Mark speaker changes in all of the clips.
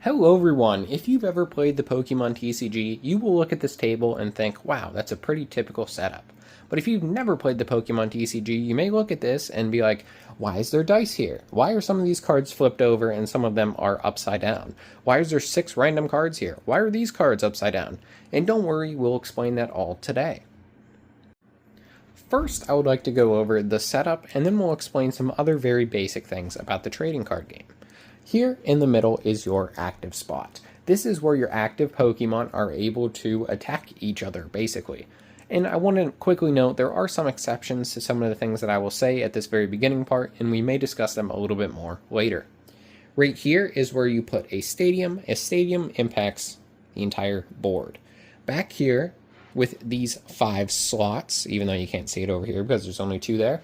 Speaker 1: Hello everyone, if you've ever played the Pokemon TCG, you will look at this table and think, wow, that's a pretty typical setup. But if you've never played the Pokemon TCG, you may look at this and be like, why is there dice here? Why are some of these cards flipped over and some of them are upside down? Why is there 6 random cards here? Why are these cards upside down? And don't worry, we'll explain that all today. First, I would like to go over the setup and then we'll explain some other very basic things about the trading card game. Here in the middle is your active spot. This is where your active Pokemon are able to attack each other, basically. And I want to quickly note there are some exceptions to some of the things that I will say at this very beginning part, and we may discuss them a little bit more later. Right here is where you put a stadium. A stadium impacts the entire board. Back here, with these 5 slots, even though you can't see it over here because there's only 2 there,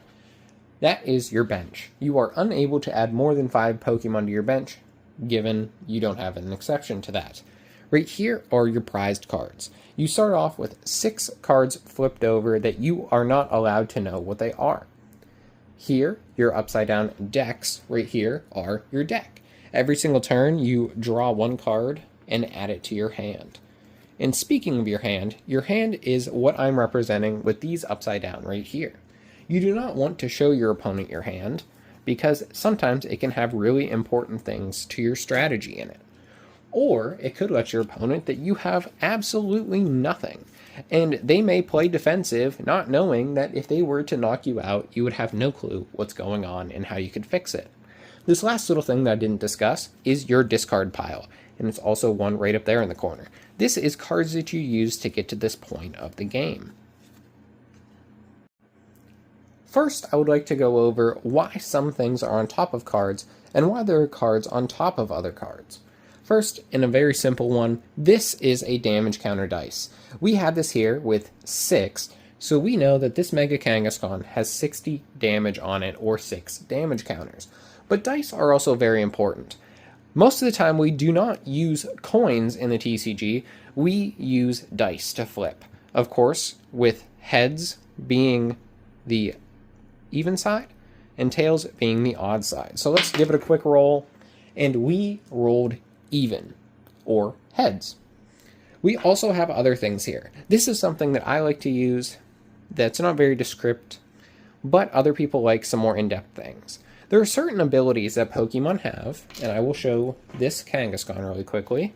Speaker 1: that is your bench. You are unable to add more than 5 Pokemon to your bench, given you don't have an exception to that. Right here are your prized cards. You start off with 6 cards flipped over that you are not allowed to know what they are. Here, your upside down decks right here are your deck. Every single turn, you draw 1 card and add it to your hand. And speaking of your hand is what I'm representing with these upside down right here. You do not want to show your opponent your hand, because sometimes it can have really important things to your strategy in it. Or it could let your opponent that you have absolutely nothing, and they may play defensive, not knowing that if they were to knock you out, you would have no clue what's going on and how you could fix it. This last little thing that I didn't discuss is your discard pile, and it's also one right up there in the corner. This is cards that you use to get to this point of the game. First, I would like to go over why some things are on top of cards and why there are cards on top of other cards. First, in a very simple one, this is a damage counter dice. We have this here with 6, so we know that this Mega Kangaskhan has 60 damage on it, or 6 damage counters. But dice are also very important. Most of the time we do not use coins in the TCG, we use dice to flip. Of course, with heads being the even side and tails being the odd side. So let's give it a quick roll, and we rolled even, or heads. We also have other things here. This is something that I like to use that's not very descript, but other people like some more in-depth things. There are certain abilities that Pokemon have, and I will show this Kangaskhan really quickly.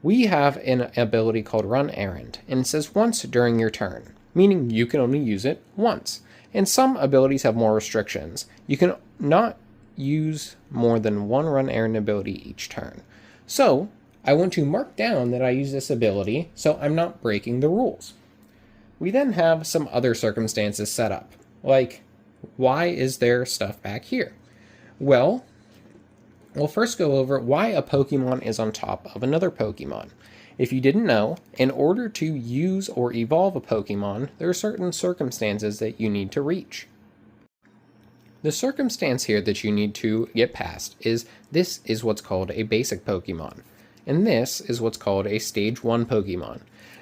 Speaker 1: We have an ability called Run Errand, and it says once during your turn, meaning you can only use it once. And some abilities have more restrictions. You can not use more than 1 Run Errand ability each turn. So, I want to mark down that I use this ability so I'm not breaking the rules. We then have some other circumstances set up, like, why is there stuff back here? Well, we'll first go over why a Pokemon is on top of another Pokemon. If you didn't know, in order to use or evolve a Pokemon, there are certain circumstances that you need to reach. The circumstance here that you need to get past is this is what's called a basic Pokemon, and this is what's called a Stage 1 Pokemon.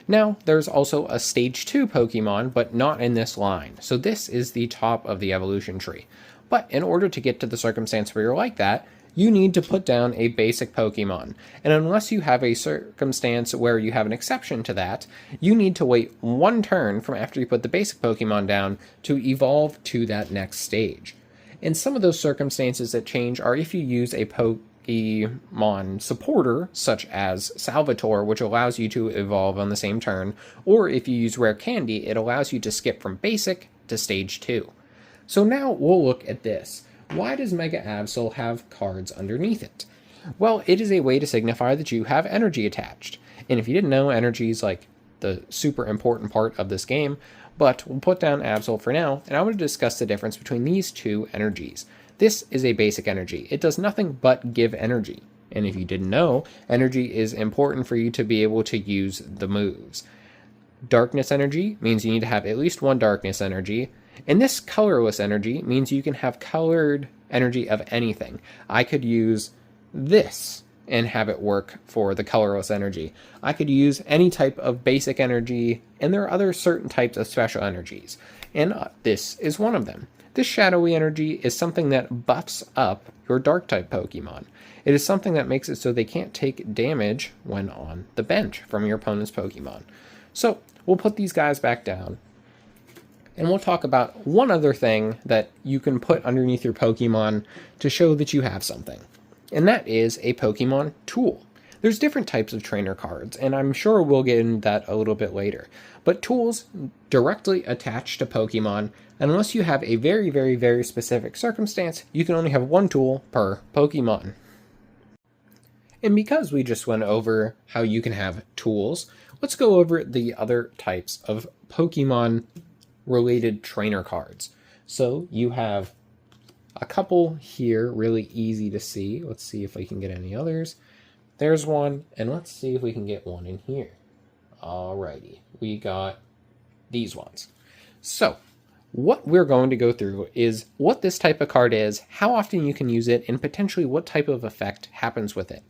Speaker 1: Now, there's also a Stage 2 Pokemon, but not in this line, so this is the top of the evolution tree. But in order to get to the circumstance where you're like that, you need to put down a basic Pokemon. And unless you have a circumstance where you have an exception to that, you need to wait 1 turn from after you put the basic Pokemon down to evolve to that next stage. And some of those circumstances that change are if you use a Pokemon supporter, such as Salvatore, which allows you to evolve on the same turn, or if you use Rare Candy, it allows you to skip from basic to stage 2. So now we'll look at this. Why does Mega Absol have cards underneath it? Well, it is a way to signify that you have energy attached. And if you didn't know, energy is like the super important part of this game, but we'll put down Absol for now, and I want to discuss the difference between these 2 energies. This is a basic energy. It does nothing but give energy. And if you didn't know, energy is important for you to be able to use the moves. Darkness energy means you need to have at least 1 darkness energy, and this colorless energy means you can have colored energy of anything. I could use this and have it work for the colorless energy. I could use any type of basic energy, and there are other certain types of special energies, and this is one of them. This shadowy energy is something that buffs up your dark-type Pokemon. It is something that makes it so they can't take damage when on the bench from your opponent's Pokemon. So we'll put these guys back down, and we'll talk about one other thing that you can put underneath your Pokemon to show that you have something, and that is a Pokemon tool. There's different types of trainer cards, and I'm sure we'll get into that a little bit later. But tools directly attach to Pokemon, and unless you have a very, very, very specific circumstance, you can only have one tool per Pokemon. And because we just went over how you can have tools, let's go over the other types of Pokemon-related trainer cards. So you have a couple here, really easy to see. Let's see if we can get any others. There's one, and let's see if we can get one in here. Alrighty, we got these ones. So, what we're going to go through is what this type of card is, how often you can use it, and potentially what type of effect happens with it.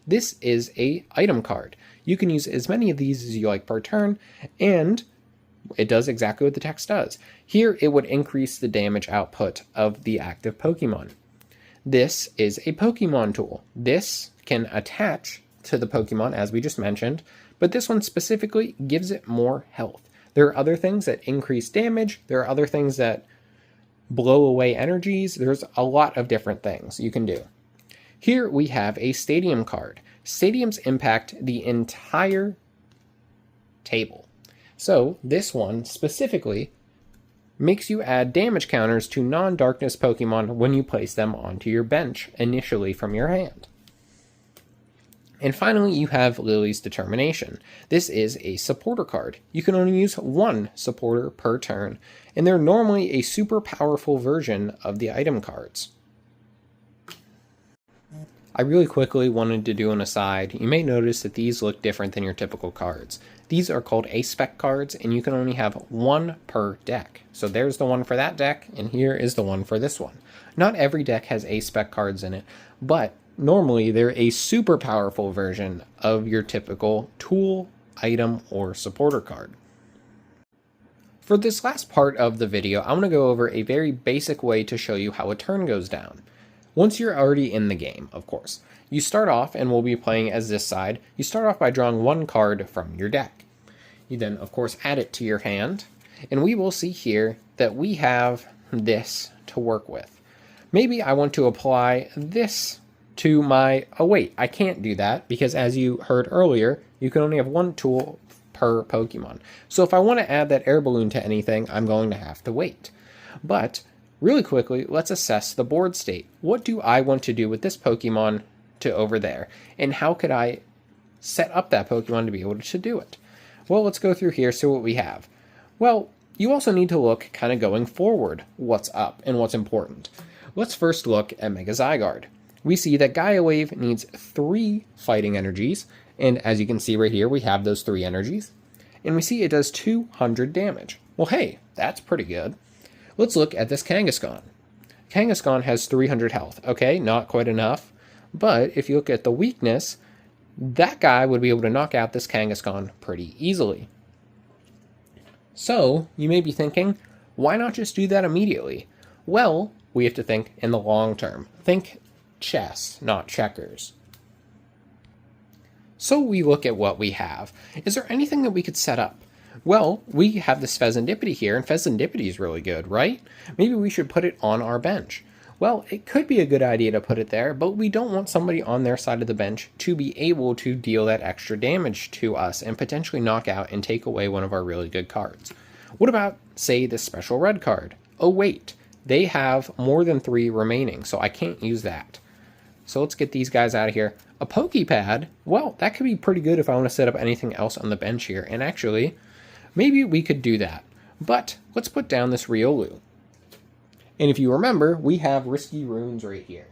Speaker 1: This is a item card. You can use as many of these as you like per turn, and it does exactly what the text does. Here, it would increase the damage output of the active Pokemon. This is a Pokemon tool. This can attach to the Pokemon, as we just mentioned, but this one specifically gives it more health. There are other things that increase damage. There are other things that blow away energies. There's a lot of different things you can do. Here we have a Stadium card. Stadiums impact the entire table. So this one specifically makes you add damage counters to non-darkness Pokemon when you place them onto your bench initially from your hand. And finally, you have Lily's Determination. This is a supporter card. You can only use one supporter per turn, and they're normally a super powerful version of the item cards. I really quickly wanted to do an aside. You may notice that these look different than your typical cards. These are called Ace Spec cards, and you can only have one per deck. So there's the one for that deck, and here is the one for this one. Not every deck has Ace Spec cards in it, but normally they're a super powerful version of your typical tool, item, or supporter card. For this last part of the video, I'm going to go over a very basic way to show you how a turn goes down. Once you're already in the game, of course. You start off, and we'll be playing as this side, you start off by drawing one card from your deck. You then, of course, add it to your hand, and we will see here that we have this to work with. Maybe I want to apply this to my, oh wait, I can't do that because as you heard earlier, you can only have one tool per Pokemon. So if I want to add that air balloon to anything, I'm going to have to wait. But really quickly, let's assess the board state. What do I want to do with this Pokemon to over there? And how could I set up that Pokemon to be able to do it? Well, let's go through here, see what we have. Well, you also need to look kind of going forward, what's up and what's important. Let's first look at Mega Zygarde. We see that Gaia Wave needs 3 fighting energies, and as you can see right here, we have those 3 energies, and we see it does 200 damage. Well, hey, that's pretty good. Let's look at this Kangaskhan. Kangaskhan has 300 health. Okay, not quite enough, but if you look at the weakness, that guy would be able to knock out this Kangaskhan pretty easily. So, you may be thinking, why not just do that immediately? Well, we have to think in the long term. Think chess, not checkers. So we look at what we have. Is there anything that we could set up? Well, we have this Pheasantipity here, and Pheasantipity is really good, right? Maybe we should put it on our bench. Well, it could be a good idea to put it there, but we don't want somebody on their side of the bench to be able to deal that extra damage to us and potentially knock out and take away one of our really good cards. What about, say, this special red card? Oh wait, they have more than 3 remaining, so I can't use that. So let's get these guys out of here. A Pokepad, well, that could be pretty good if I want to set up anything else on the bench here, and actually, maybe we could do that. But let's put down this Riolu. And if you remember, we have risky runes right here.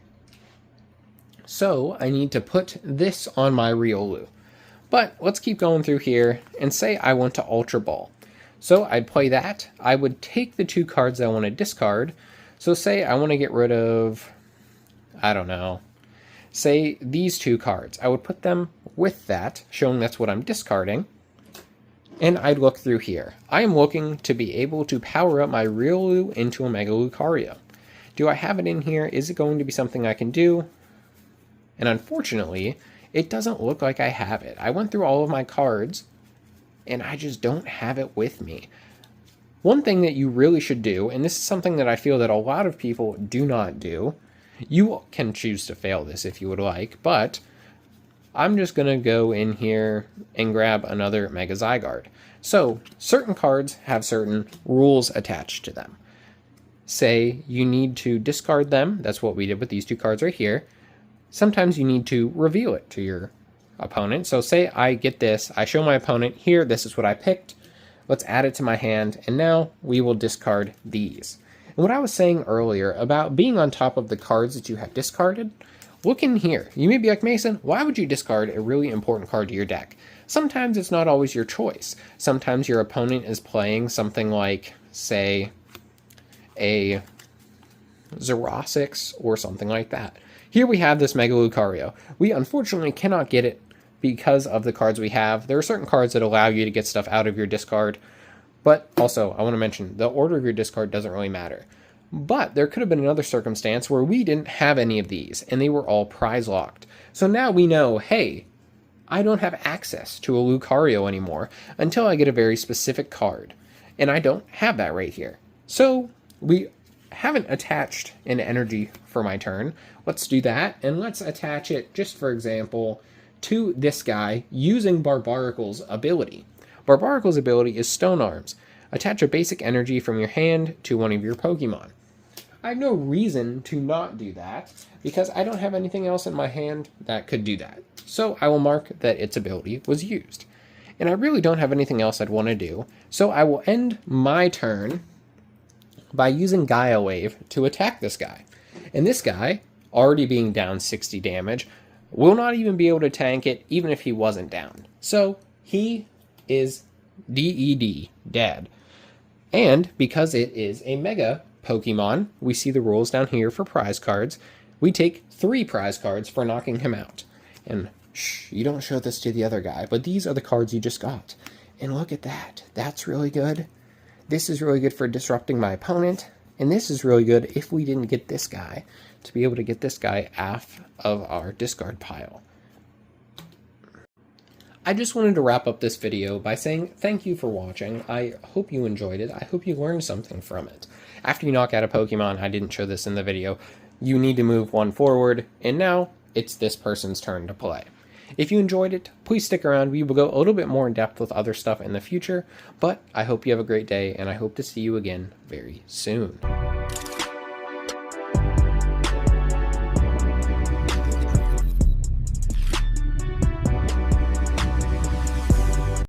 Speaker 1: So I need to put this on my Riolu. But let's keep going through here and say I want to Ultra Ball. So I'd play that. I would take the 2 cards I want to discard. So say I want to get rid of, I don't know, say these 2 cards. I would put them with that, showing that's what I'm discarding. and I'd look through here. I am looking to be able to power up my Riolu into a Mega Lucario. Do I have it in here? Is it going to be something I can do? And unfortunately, it doesn't look like I have it. I went through all of my cards, and I just don't have it with me. One thing that you really should do, and this is something that I feel that a lot of people do not do, you can choose to fail this if you would like, but I'm just going to go in here and grab another Mega Zygarde. So, certain cards have certain rules attached to them. Say you need to discard them, that's what we did with these two cards right here. Sometimes you need to reveal it to your opponent. So say I get this, I show my opponent, here, this is what I picked. Let's add it to my hand, and now we will discard these. And what I was saying earlier about being on top of the cards that you have discarded, look in here. You may be like, Mason, why would you discard a really important card to your deck? Sometimes it's not always your choice. Sometimes your opponent is playing something like, say, a Xerosix or something like that. Here we have this Mega Lucario. We unfortunately cannot get it because of the cards we have. There are certain cards that allow you to get stuff out of your discard, but also I want to mention the order of your discard doesn't really matter. But there could have been another circumstance where we didn't have any of these and they were all prize locked. So now we know, hey, I don't have access to a Lucario anymore until I get a very specific card. And I don't have that right here. So we haven't attached an energy for my turn. Let's do that, and let's attach it, just for example, to this guy using Barbaricle's ability. Barbaricle's ability is Stone Arms. Attach a basic energy from your hand to one of your Pokemon. I have no reason to not do that, because I don't have anything else in my hand that could do that. So I will mark that its ability was used. And I really don't have anything else I'd want to do, so I will end my turn by using Gaia Wave to attack this guy. And this guy, already being down 60 damage, will not even be able to tank it even if he wasn't down. So he is dead. And because it is a Mega Pokemon, we see the rules down here for prize cards. We take 3 prize cards for knocking him out. And shh, you don't show this to the other guy, but these are the cards you just got. And look at that. That's really good. This is really good for disrupting my opponent, and this is really good if we didn't get this guy, to be able to get this guy off of our discard pile. I just wanted to wrap up this video by saying thank you for watching. I hope you enjoyed it. I hope you learned something from it. After you knock out a Pokemon, I didn't show this in the video, you need to move one forward, and now it's this person's turn to play. If you enjoyed it, please stick around. We will go a little bit more in depth with other stuff in the future, but I hope you have a great day, and I hope to see you again very soon.